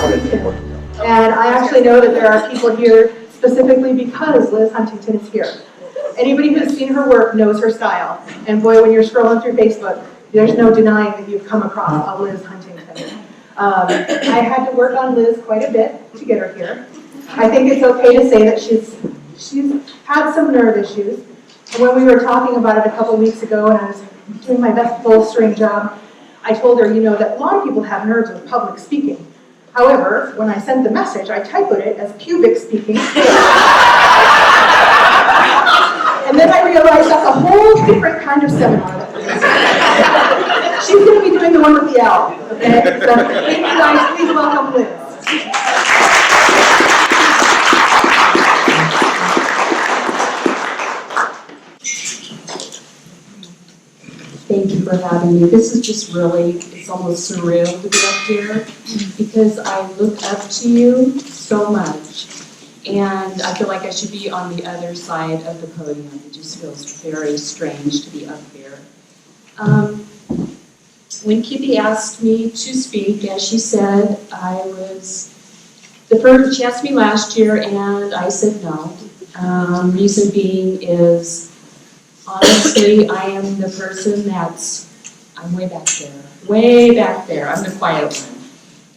Huntington. And I actually know that there are people here specifically because Liz Huntington is here. Anybody who's seen her work knows her style. And boy, when you're scrolling through Facebook, there's no denying that you've come across a Liz Huntington. I had to work on Liz quite a bit to get her here. I think it's okay to say that she's had some nerve issues. And when we were talking about it a couple weeks ago and I was doing my best bolstering job, I told her, that a lot of people have nerves with public speaking. However, when I sent the message, I typed it as pubic speaking. And then I realized that's a whole different kind of seminar that we're going to do. She's going to be doing the one with the L, okay? So thank you guys. Please welcome Liz. Thank you for having me. This is just really, it's almost surreal to be up here because I look up to you so much. And I feel like I should be on the other side of the podium. It just feels very strange to be up here. When Kippy asked me to speak, as she said, she asked me last year and I said no. Reason being is, honestly, I am the person I'm way back there. I'm the quiet one.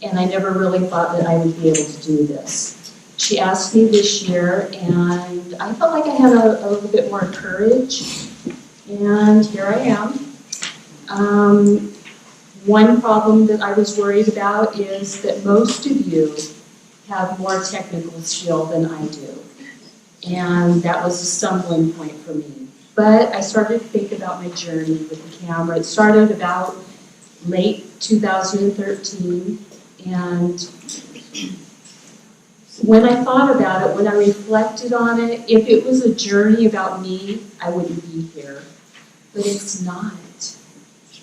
And I never really thought that I would be able to do this. She asked me this year, and I felt like I had a little bit more courage, and here I am. One problem that I was worried about is that most of you have more technical skill than I do, and that was a stumbling point for me. But I started to think about my journey with the camera. It started about late 2013, and when I thought about it, when I reflected on it, if it was a journey about me, I wouldn't be here. But it's not.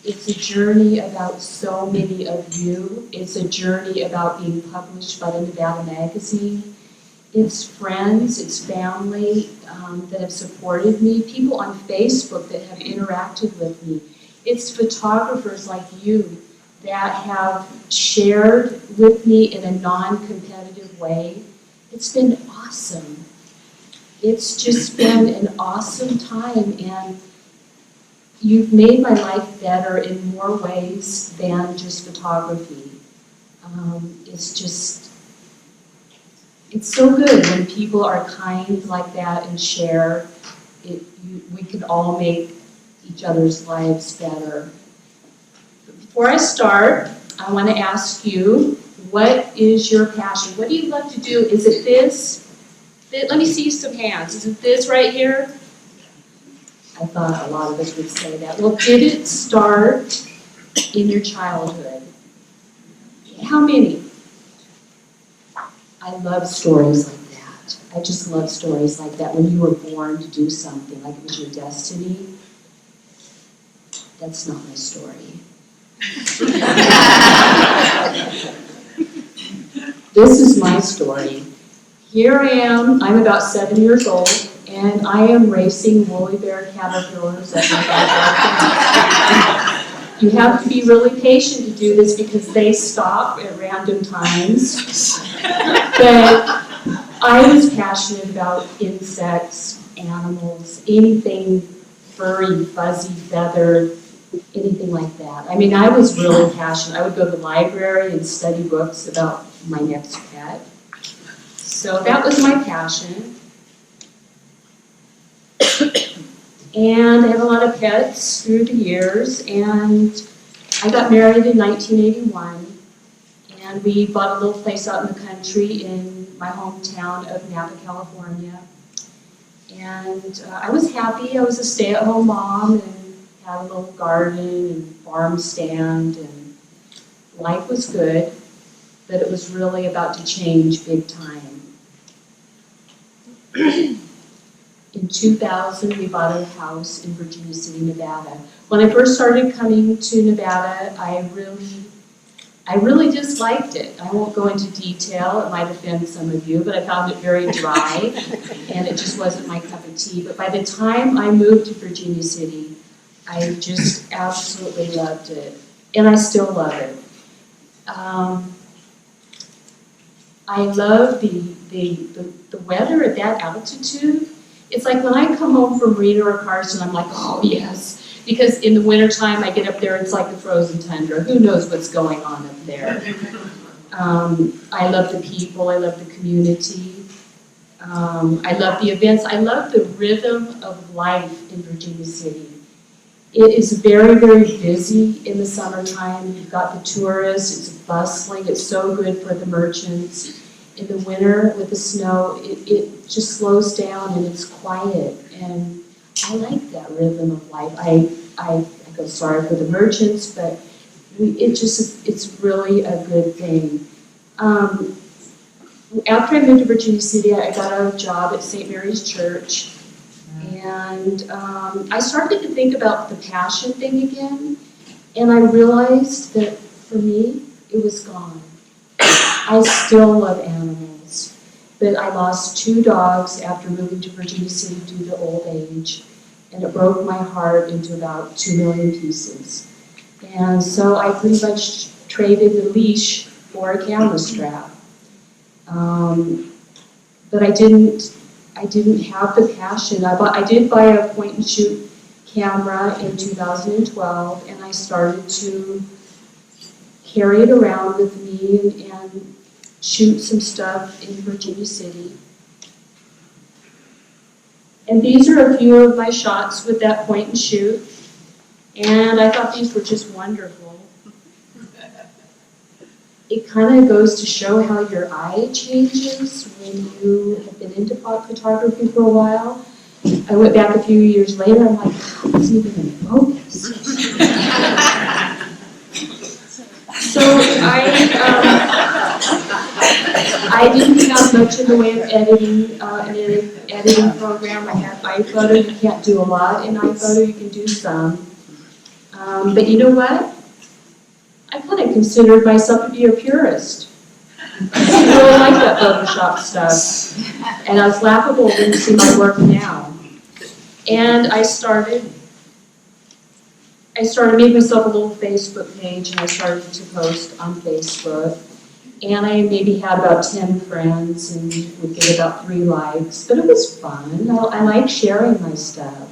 It's a journey about so many of you. It's a journey about being published by the Nevada Magazine. It's friends, it's family that have supported me, people on Facebook that have interacted with me. It's photographers like you that have shared with me in a non-competitive way. It's been awesome. It's just been an awesome time, and you've made my life better in more ways than just photography. It's so good when people are kind like that and share. We can all make each other's lives better. Before I start, I want to ask you, what is your passion? What do you love to do? Is it this? Let me see some hands. Is it this right here? I thought a lot of us would say that. Well, did it start in your childhood? How many? I love stories like that. I just love stories like that. When you were born to do something, like it was your destiny. That's not my story. This is my story. Here I am, I'm about 7 years old, and I am racing woolly bear caterpillars at my backyard. You have to be really patient to do this because they stop at random times. But I was passionate about insects, animals, anything furry, fuzzy, feathered, anything like that. I mean, I was really passionate. I would go to the library and study books about my next pet. So that was my passion. And I have a lot of pets through the years, and I got married in 1981, and we bought a little place out in the country in my hometown of Napa, California. And I was happy. I was a stay-at-home mom and had a little garden and farm stand, and life was good, but it was really about to change big time. In 2000, we bought a house in Virginia City, Nevada. When I first started coming to Nevada, I really disliked it. I won't go into detail, it might offend some of you, but I found it very dry, and it just wasn't my cup of tea. But by the time I moved to Virginia City, I just absolutely loved it, and I still love it. I love the weather at that altitude. It's like when I come home from Reno or Carson, I'm like, oh yes. Because in the wintertime, I get up there, it's like the frozen tundra. Who knows what's going on up there? I love the people, I love the community. I love the events, I love the rhythm of life in Virginia City. It is very, very busy in the summertime. You've got the tourists, it's bustling, it's so good for the merchants. In the winter with the snow, it just slows down and it's quiet. And I like that rhythm of life. I go sorry for the merchants, but it's really a good thing. After I moved to Virginia City, I got a job at St. Mary's Church. And I started to think about the passion thing again, and I realized that for me, it was gone. I still love animals, but I lost 2 dogs after moving to Virginia City due to old age, and it broke my heart into about 2 million pieces. And so I pretty much traded the leash for a camera strap. But I didn't have the passion. I did buy a point and shoot camera in 2012, and I started to carry it around with me and shoot some stuff in Virginia City. And these are a few of my shots with that point and shoot, and I thought these were just wonderful. It kind of goes to show how your eye changes when you have been into photography for a while. I went back a few years later, I'm like, how was it even in focus? So I didn't have much in the way of editing, an editing program. I have iPhoto. You can't do a lot in iPhoto, you can do some. But you know what? I kind of considered myself to be a purist. I really like that Photoshop stuff. And I was laughable when you see my work now. And I made myself a little Facebook page, and I started to post on Facebook. And I maybe had about 10 friends and would get about 3 likes, but it was fun. I like sharing my stuff.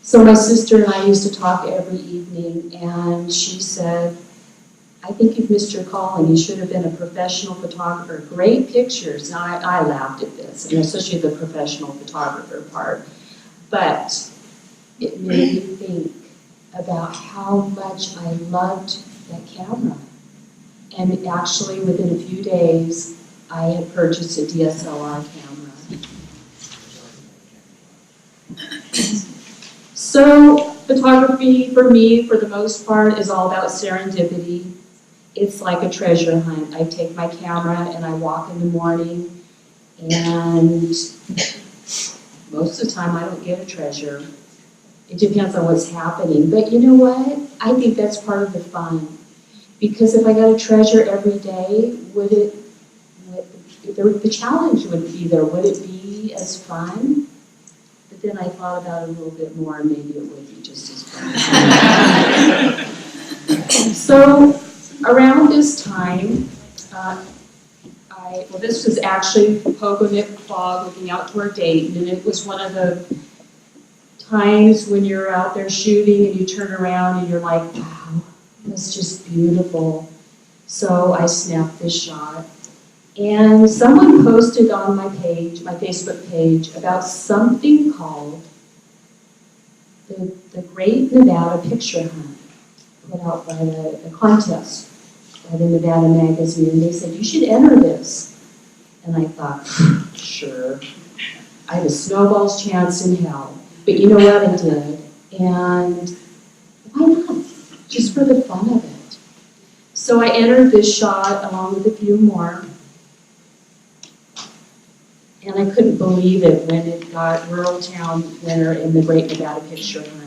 So my sister and I used to talk every evening, and she said, I think you've missed your calling. You should have been a professional photographer. Great pictures. Now, I laughed at this, and especially the professional photographer part. But it made me think about how much I loved that camera. And actually, within a few days, I had purchased a DSLR camera. So, photography for me, for the most part, is all about serendipity. It's like a treasure hunt. I take my camera and I walk in the morning, and most of the time I don't get a treasure. It depends on what's happening. But you know what? I think that's part of the fun. Because if I got a treasure every day, the challenge wouldn't be there. Would it be as fun? But then I thought about it a little bit more, and maybe it would be just as fun. So around this time, this was actually Pogonik Fog looking out toward Dayton, and it was one of the times when you're out there shooting and you turn around and you're like, wow, that's just beautiful. So I snapped this shot. And someone posted on my page, my Facebook page, about something called the Great Nevada Picture Hunt, put out by the contest by the Nevada Magazine. And they said, you should enter this. And I thought, sure. I have a snowball's chance in hell. But you know what, I did. And why not? Just for the fun of it. So I entered this shot along with a few more. And I couldn't believe it when it got Rural Town winner in the Great Nevada Picture Hunt.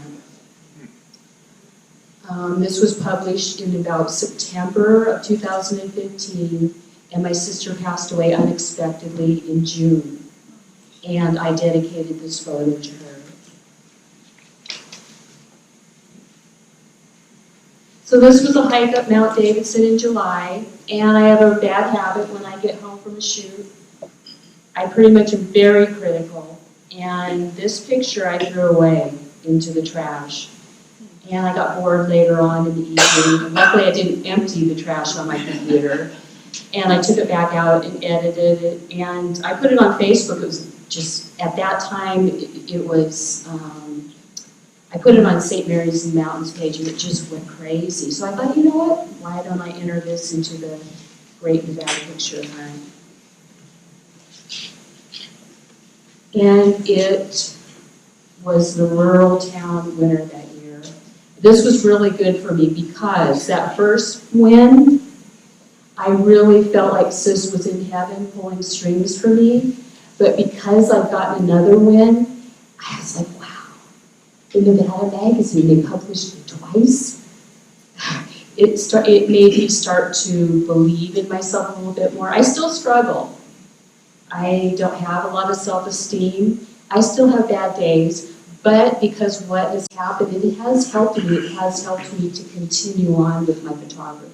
This was published in about September of 2015, and my sister passed away unexpectedly in June. And I dedicated this photo to her. So this was a hike up Mount Davidson in July, and I have a bad habit when I get home from a shoot. I pretty much am very critical, and this picture I threw away into the trash. And I got bored later on in the evening. Luckily, I didn't empty the trash on my computer. And I took it back out and edited it, and I put it on Facebook. It was just, at that time, it was, I put it on St. Mary's in the Mountains page, and it just went crazy. So I thought, you know what, why don't I enter this into the Great Nevada Picture Hunt? And it was the rural town winner that year. This was really good for me because that first win, I really felt like Sis was in heaven pulling strings for me. But because I've gotten another win, I was like, wow, the Nevada magazine, they published it twice. It made me start to believe in myself a little bit more. I still struggle. I don't have a lot of self-esteem. I still have bad days, but because what has happened, it has helped me. It has helped me to continue on with my photography.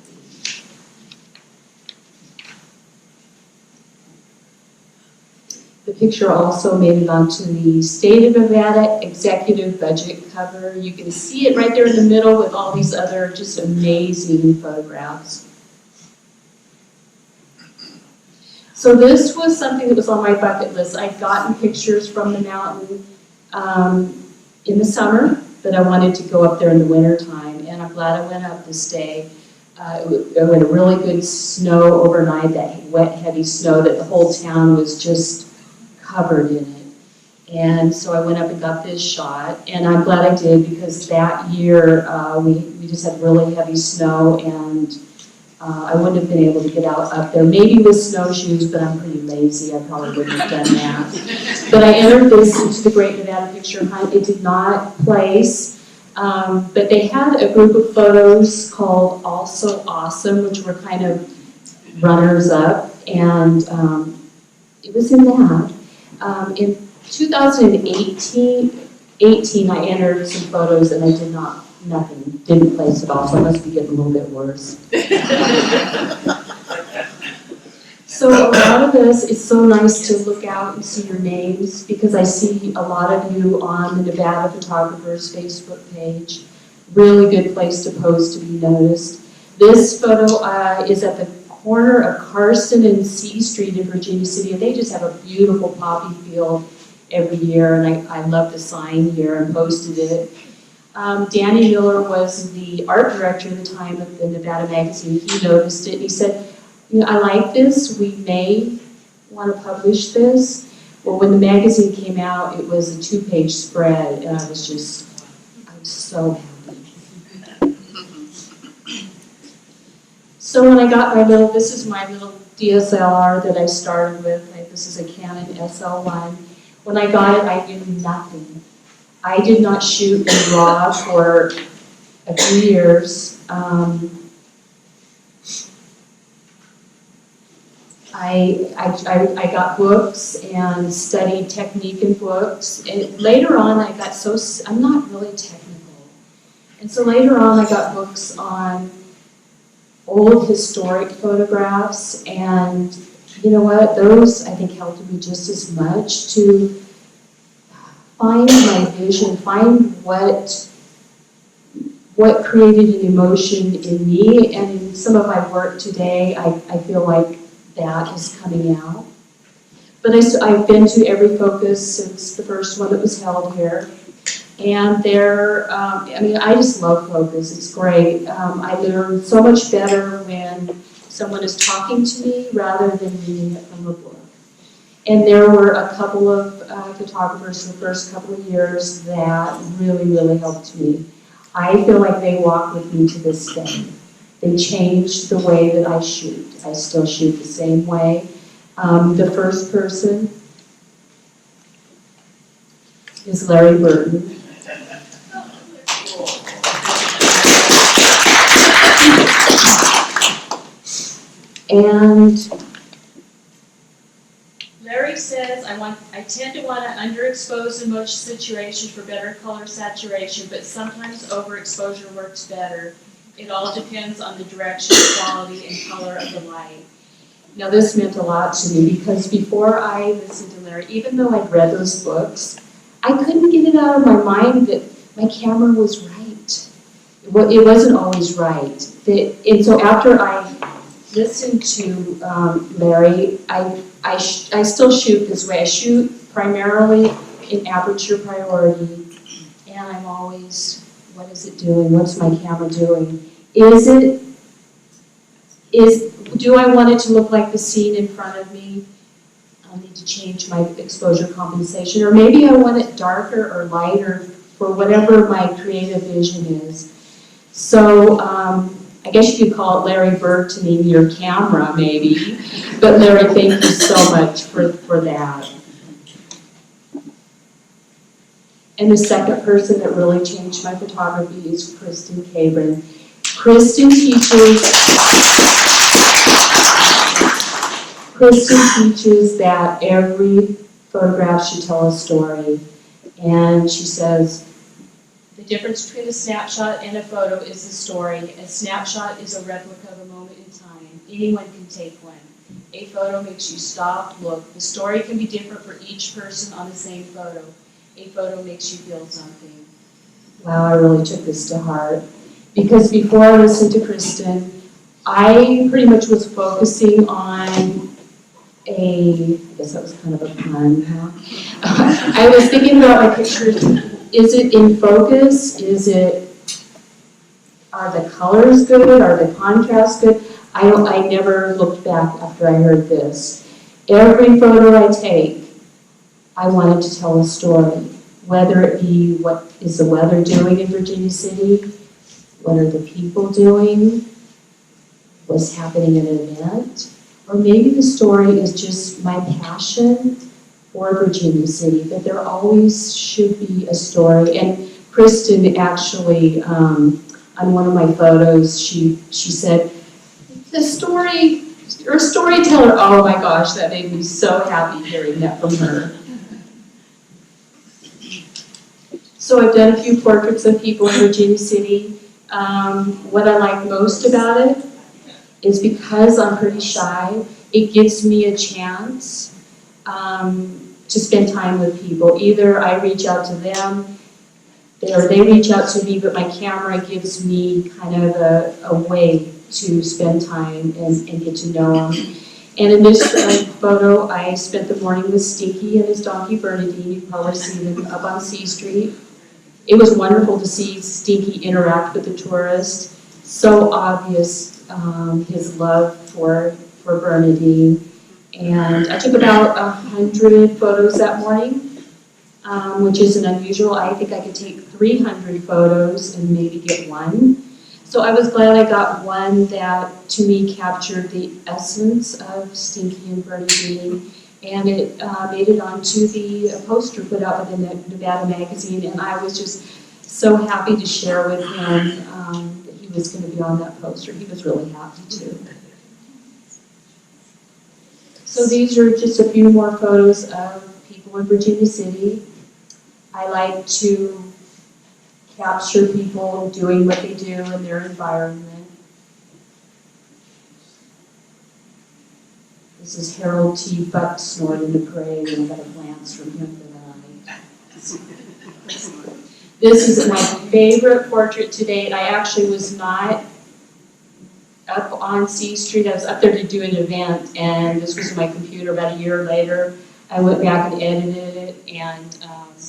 The picture also made it onto the State of Nevada Executive Budget cover. You can see it right there in the middle with all these other just amazing photographs. So this was something that was on my bucket list. I'd gotten pictures from the mountain in the summer, but I wanted to go up there in the winter time, and I'm glad I went up this day. It went a really good snow overnight, that wet, heavy snow that the whole town was just covered in it. And so I went up and got this shot, and I'm glad I did because that year we just had really heavy snow, and I wouldn't have been able to get out up there, maybe with snowshoes, but I'm pretty lazy. I probably wouldn't have done that. But I entered this into the Great Nevada Picture Hunt. It did not place, but they had a group of photos called Also Awesome, which were kind of runners-up, and it was in that. In 2018, I entered some photos and I did nothing, didn't place at all, so I must be getting a little bit worse. So a lot of this, it's so nice to look out and see your names because I see a lot of you on the Nevada Photographers Facebook page. Really good place to post to be noticed. This photo is at the corner of Carson and C Street in Virginia City, and they just have a beautiful poppy field every year, and I love the sign here and posted it. Danny Miller was the art director at the time of the Nevada magazine. He noticed it and he said, you know, I like this, we may want to publish this. Well, when the magazine came out, it was a 2-page spread, and I was so happy. So when I got this is my little DSLR that I started with. This is a Canon SL1. When I got it, I knew nothing. I did not shoot in RAW for a few years. I got books and studied technique in books. And later on, I'm not really technical. And so later on, I got books on old historic photographs, and you know what, those I think helped me just as much to find my vision, find what created an emotion in me, and in some of my work today, I feel like that is coming out. But I've been to every focus since the first one that was held here. And I just love focus, it's great. I learn so much better when someone is talking to me rather than reading it from a book. And there were a couple of photographers in the first couple of years that really, really helped me. I feel like they walk with me to this day. They changed the way that I shoot. I still shoot the same way. The first person is Larry Burton. And Larry says, I tend to want to underexpose in most situations for better color saturation, but sometimes overexposure works better. It all depends on the direction, quality, and color of the light. Now this meant a lot to me because before I listened to Larry, even though I'd read those books, I couldn't get it out of my mind that my camera was right. It wasn't always right. And so after I listened to Larry, I still shoot this way. I shoot primarily in aperture priority, and I'm always, what is it doing? What's my camera doing? Do I want it to look like the scene in front of me? I'll need to change my exposure compensation, or maybe I want it darker or lighter for whatever my creative vision is. So I guess you could call it Larry Bird to name your camera, maybe. But Larry, thank you so much for that. And the second person that really changed my photography is Kristen Cabron. Kristen teaches that every photograph should tell a story. And she says, the difference between a snapshot and a photo is the story. A snapshot is a replica of a moment in time. Anyone can take one. A photo makes you stop, look. The story can be different for each person on the same photo. A photo makes you feel something. Wow, I really took this to heart. Because before I listened to Kristen, I pretty much was focusing on I guess that was kind of a pun, huh? I was thinking about my pictures. Is it in focus? Are the colors good? Are the contrasts good? I never looked back after I heard this. Every photo I take, I wanted to tell a story. Whether it be what is the weather doing in Virginia City, what are the people doing, what's happening at an event, or maybe the story is just my passion for Virginia City, but there always should be a story. And Kristen actually, on one of my photos, she said, the story, you're a storyteller. Oh my gosh, that made me so happy hearing that from her. So I've done a few portraits of people in Virginia City. What I like most about it is because I'm pretty shy, it gives me a chance to spend time with people. Either I reach out to them, or they reach out to me, but my camera gives me kind of a way to spend time and get to know them. And in this photo, I spent the morning with Stinky and his donkey Bernadine. You've probably seen them up on C Street. It was wonderful to see Stinky interact with the tourist. So obvious his love for Bernadine. And I took about 100 photos that morning, which isn't unusual. I think I could take 300 photos and maybe get one. So I was glad I got one that, to me, captured the essence of Stinky and Bernadine. And it made it onto the poster put out by the Nevada magazine. And I was just so happy to share with him that he was going to be on that poster. He was really happy too. So these are just a few more photos of people in Virginia City. I like to capture people doing what they do in their environment. This is Harold T. Bucksnort in the parade, and I got a glance from him for that. This is my favorite portrait to date. I actually was not up on C Street. I was up there to do an event, and this was my computer. About a year later, I went back and edited it, and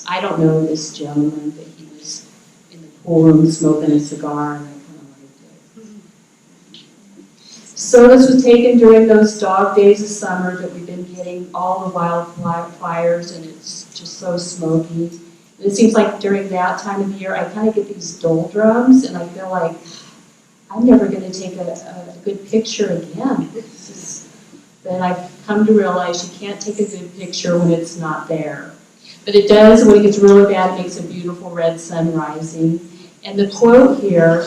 I don't know this gentleman, but he was in the pool room smoking a cigar, and I kind of liked it. So this was taken during those dog days of summer that we've been getting all the wildfires, and it's just so smoky. And it seems like during that time of the year, I kind of get these doldrums, and I feel like I'm never going to take a good picture again. Then I've come to realize you can't take a good picture when it's not there. But it does, when it gets really bad, it makes a beautiful red sun rising. And the quote here,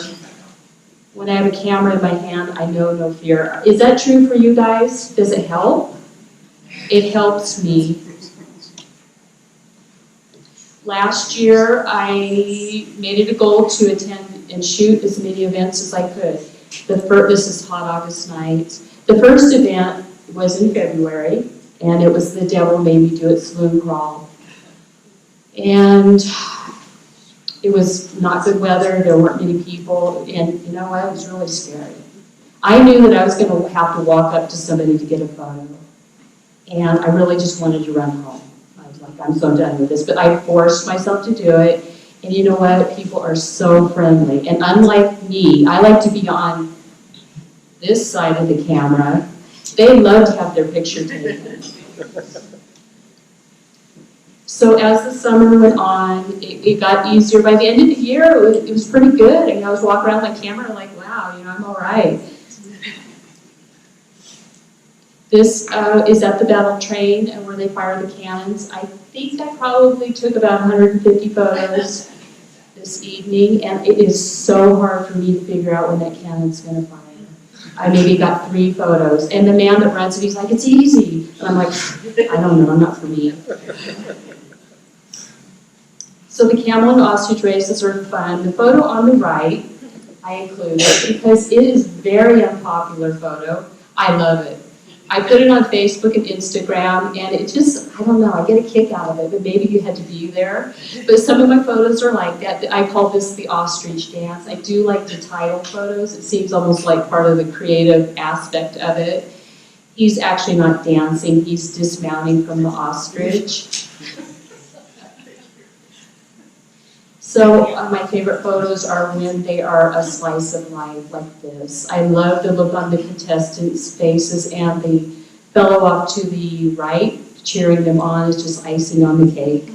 when I have a camera in my hand, I know no fear. Is that true for you guys? Does it help? It helps me. Last year, I made it a goal to attend and shoot as many events as I could. This is Hot August night. The first event was in February, and it was The Devil Made Me Do It Saloon Crawl. And it was not good weather, there weren't many people, and you know what, it was really scary. I knew that I was going to have to walk up to somebody to get a photo, and I really just wanted to run home. I was like, I'm so done with this, but I forced myself to do it, and you know what, people are so friendly, and unlike me, I like to be on this side of the camera. They love to have their picture taken. So as the summer went on, it got easier. By the end of the year, it was pretty good. I was walking around with my camera like, wow, I'm all right. This is at the battle train where they fire the cannons. I think I probably took about 150 photos this evening, and it is so hard for me to figure out when that cannon's going to fire. I maybe got 3 photos, and the man that runs it, he's like, it's easy. And I'm like, I don't know, not for me. So the camel and ostrich races are fun. The photo on the right, I included because it is a very unpopular photo. I love it. I put it on Facebook and Instagram, and it just, I don't know, I get a kick out of it, but maybe you had to be there. But some of my photos are like that. I call this the ostrich dance. I do like the title photos. It seems almost like part of the creative aspect of it. He's actually not dancing, he's dismounting from the ostrich. So my favorite photos are when they are a slice of life like this. I love the look on the contestants' faces, and the fellow off to the right cheering them on is just icing on the cake.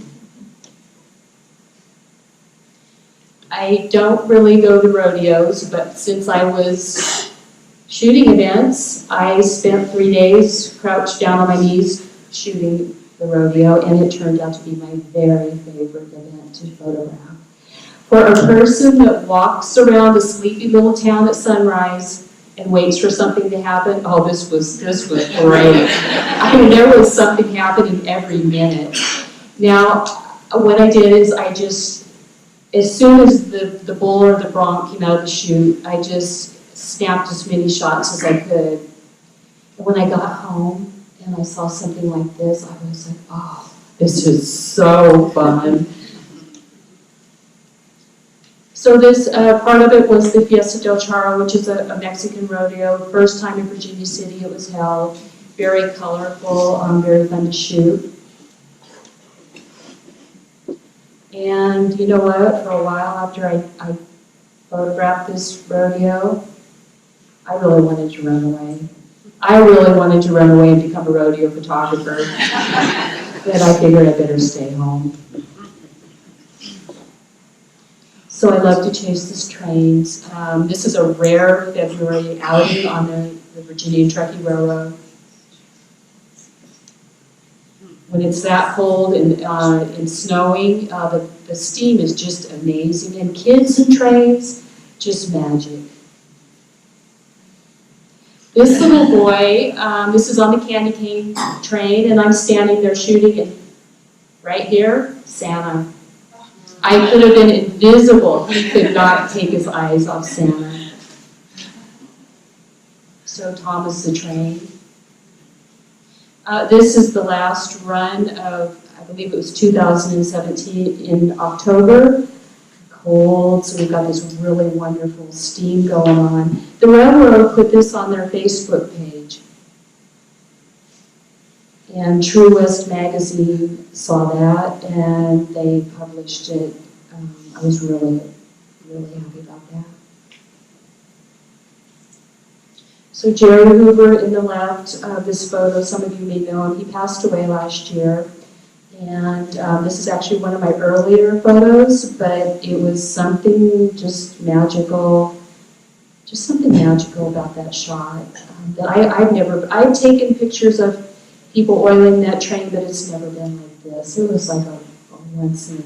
I don't really go to rodeos, but since I was shooting events, I spent 3 days crouched down on my knees shooting the rodeo, and it turned out to be my very favorite event to photograph. For a person that walks around a sleepy little town at sunrise and waits for something to happen, oh, this was great. I mean, there was something happening every minute. Now, what I did is I just, as soon as the bull or the bronc came out of the chute, I just snapped as many shots as I could. And when I got home and I saw something like this, I was like, oh, this is so fun. So this part of it was the Fiesta del Charro, which is a Mexican rodeo. First time in Virginia City it was held. Very colorful, very fun to shoot. And you know what? For a while after I photographed this rodeo, I really wanted to run away. I really wanted to run away and become a rodeo photographer. But I figured I better stay home. So I love to chase these trains. This is a rare February outing on the Virginia and Truckee Railroad. When it's that cold and snowing, the steam is just amazing. And kids and trains, just magic. This little boy, this is on the candy cane train, and I'm standing there shooting, and right here, Santa. I could have been invisible. He could not take his eyes off Santa. So Thomas the Train. This is the last run of, I believe it was 2017 in October. Cold, so we've got this really wonderful steam going on. The railroad put this on their Facebook page. And True West magazine saw that, and they published it. I was really, really happy about that. So Jerry Hoover in the left, this photo, some of you may know him, he passed away last year. And this is actually one of my earlier photos, but it was something just magical about that shot. That I've taken pictures of people oiling that train, but it's never been like this. It was like a once in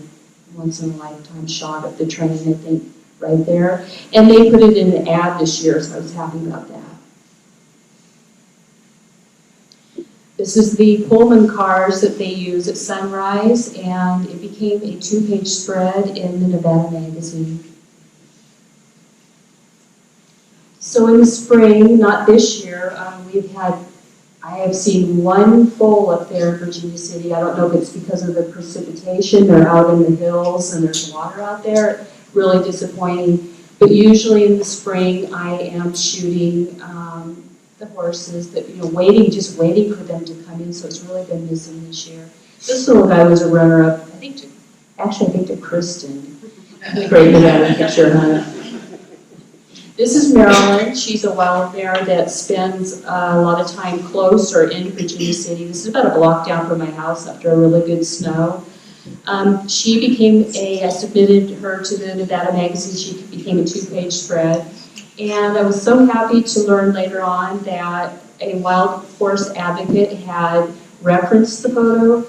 a lifetime shot of the train, I think, right there. And they put it in an ad this year, so I was happy about that. This is the Pullman cars that they use at sunrise, and it became a 2-page spread in the Nevada magazine. So in the spring, not this year, I have seen one foal up there in Virginia City. I don't know if it's because of the precipitation or out in the hills and there's water out there. Really disappointing. But usually in the spring, I am shooting the horses that, just waiting for them to come in. So it's really been missing this year. This little guy was a runner-up, I think to Kristen. The Great Nevada Picture Hunt. This is Marilyn. She's a wild mare that spends a lot of time close or in Virginia City. This is about a block down from my house after a really good snow. I submitted her to the Nevada magazine. She became a 2-page spread. And I was so happy to learn later on that a wild horse advocate had referenced the photo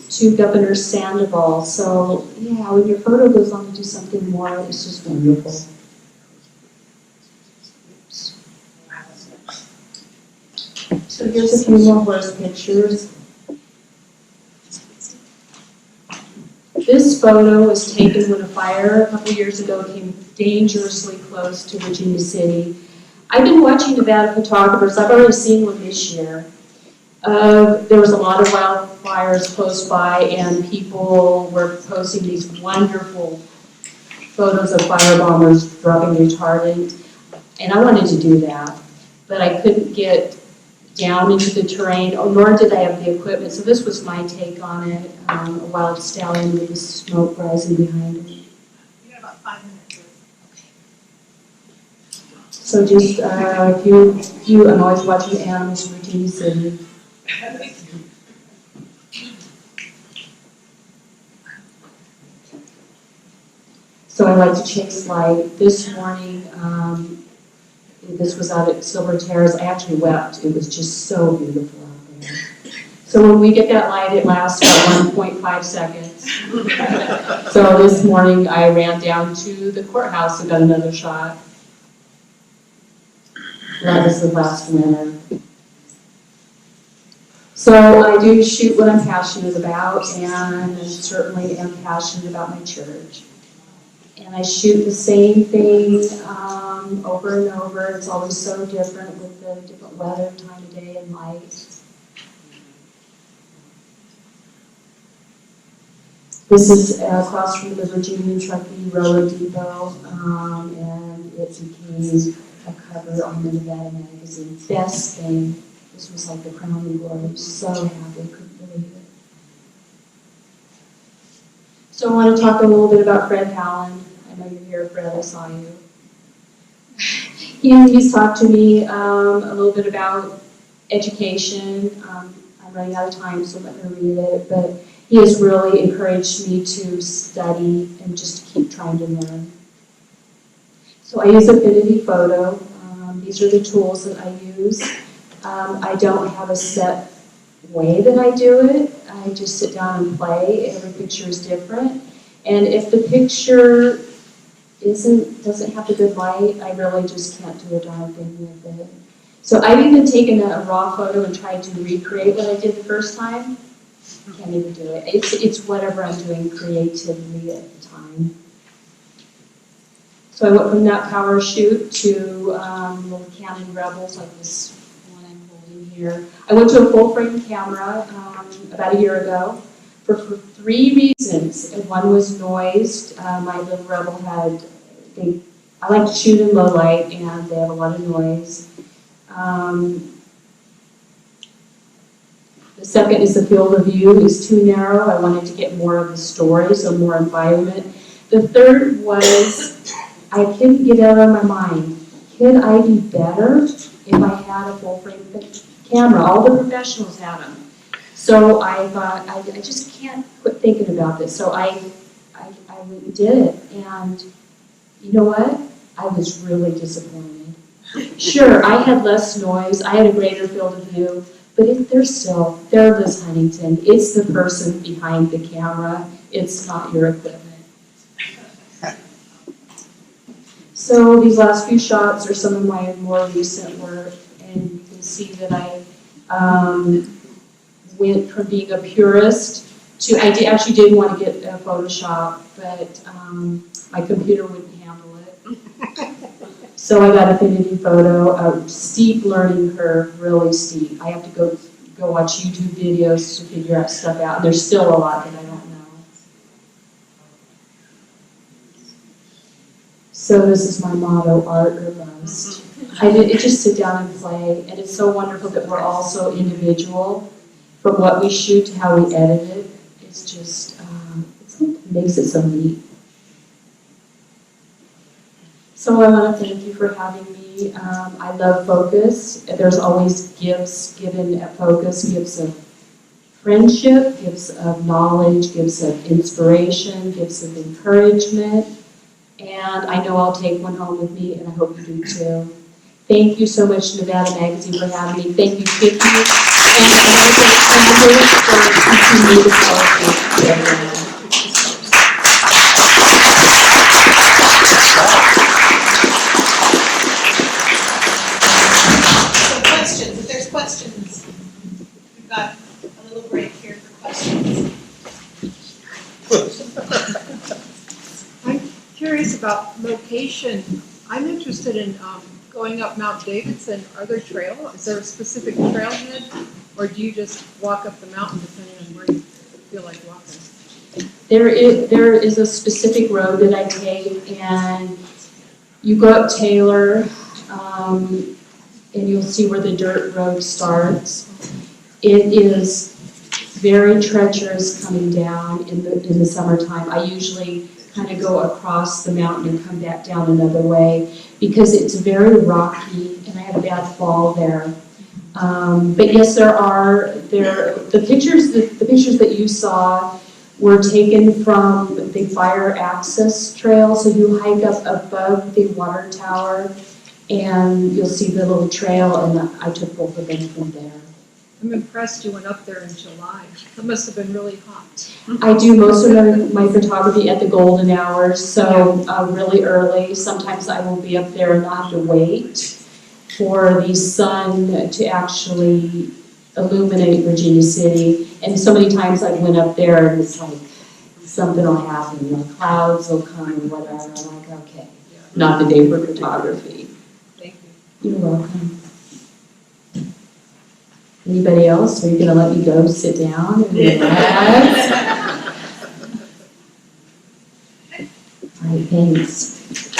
to Governor Sandoval. So yeah, when your photo goes on to do something more, it's just wonderful. So here's a few more horse pictures. This photo was taken when a fire a couple years ago came dangerously close to Virginia City. I've been watching Nevada photographers. I've already seen one this year. There was a lot of wildfires close by, and people were posting these wonderful photos of firebombers dropping retardant. And I wanted to do that, but I couldn't get down into the terrain, nor did I have the equipment. So this was my take on it, a wild stallion with the smoke rising behind him. You got about 5 minutes. So just a few, I'm always watching animals in Virginia City. So I like to chase light. This morning, this was out at Silver Terrace. I actually wept. It was just so beautiful out there. So when we get that light, it lasts about 1.5 seconds. So this morning, I ran down to the courthouse and got another shot. That was the last winter. So I do shoot what I'm passionate about, and I certainly am passionate about my church. And I shoot the same thing over and over. It's always so different with the different weather, time of day, and light. This is across from the Virginia Trucking Roller Depot, and it became a cover on the Nevada magazine. Best thing. This was like the crowning glory. So happy, couldn't believe it. So I want to talk a little bit about Fred Howland. I know you're here, Fred, I saw you. He's talked to me a little bit about education. I'm running out of time, so I'm not going to read it, but he has really encouraged me to study and just keep trying to learn. So I use Affinity Photo. These are the tools that I use. I don't have a set way that I do it. I just sit down and play. Every picture is different. And if the picture doesn't have the good light, I really just can't do a darn thing with it. So I've even taken a raw photo and tried to recreate what I did the first time. Can't even do it. It's whatever I'm doing creatively at the time. So I went from that power shoot to little Canon Rebels like this one I'm holding here. I went to a full frame camera about a year ago for 3 reasons. And one was noise. My little Rebel I like to shoot in low light, and they have a lot of noise. The second is the field of view is too narrow. I wanted to get more of the story, so more environment. The third was I couldn't get out of my mind. Could I be better if I had a full frame camera? All the professionals had them. So I thought, I just can't quit thinking about this. So I went and did it. And you know what? I was really disappointed. Sure, I had less noise. I had a greater field of view. But they're Liz Huntington. It's the person behind the camera. It's not your equipment. So these last few shots are some of my more recent work, and you can see that I went from being a purist to, actually did want to get a Photoshop, but my computer wouldn't handle it. So I got Affinity Photo, a steep learning curve, really steep. I have to go watch YouTube videos to figure out stuff out. And there's still a lot that I don't know. So this is my motto, art or bust. It just sit down and play, and it's so wonderful that we're all so individual from what we shoot to how we edit it. It's just, it makes it so neat. So I want to thank you for having me. I love Focus. There's always gifts given at Focus, gifts of friendship, gifts of knowledge, gifts of inspiration, gifts of encouragement. And I know I'll take one home with me, and I hope you do too. Thank you so much, Nevada Magazine, for having me. Thank you, Vicki, and I want to thank Sanders for teaching me to focus. If there's questions, we've got a little break here for questions. I'm curious about location. I'm interested in going up Mount Davidson. Are there trails? Is there a specific trailhead, or do you just walk up the mountain depending on where you feel like walking? There is a specific road that I take, and you go up Taylor, and you'll see where the dirt road starts. It is very treacherous coming down in the summertime. I usually kind of go across the mountain and come back down another way because it's very rocky, and I had a bad fall there. But yes, the pictures that you saw were taken from the fire access trail. So you hike up above the water tower, and you'll see the little trail, and I took both of them from there. I'm impressed you went up there in July. It must have been really hot. I do most of my photography at the golden hours, so really early. Sometimes I will be up there and I'll have to wait for the sun to actually illuminate Virginia City. And so many times I went up there and it's like, something will happen, clouds will come and whatever. I'm like, okay, not the day for photography. Thank you. You're welcome. Anybody else? Are you going to let me go sit down and relax? All right, thanks.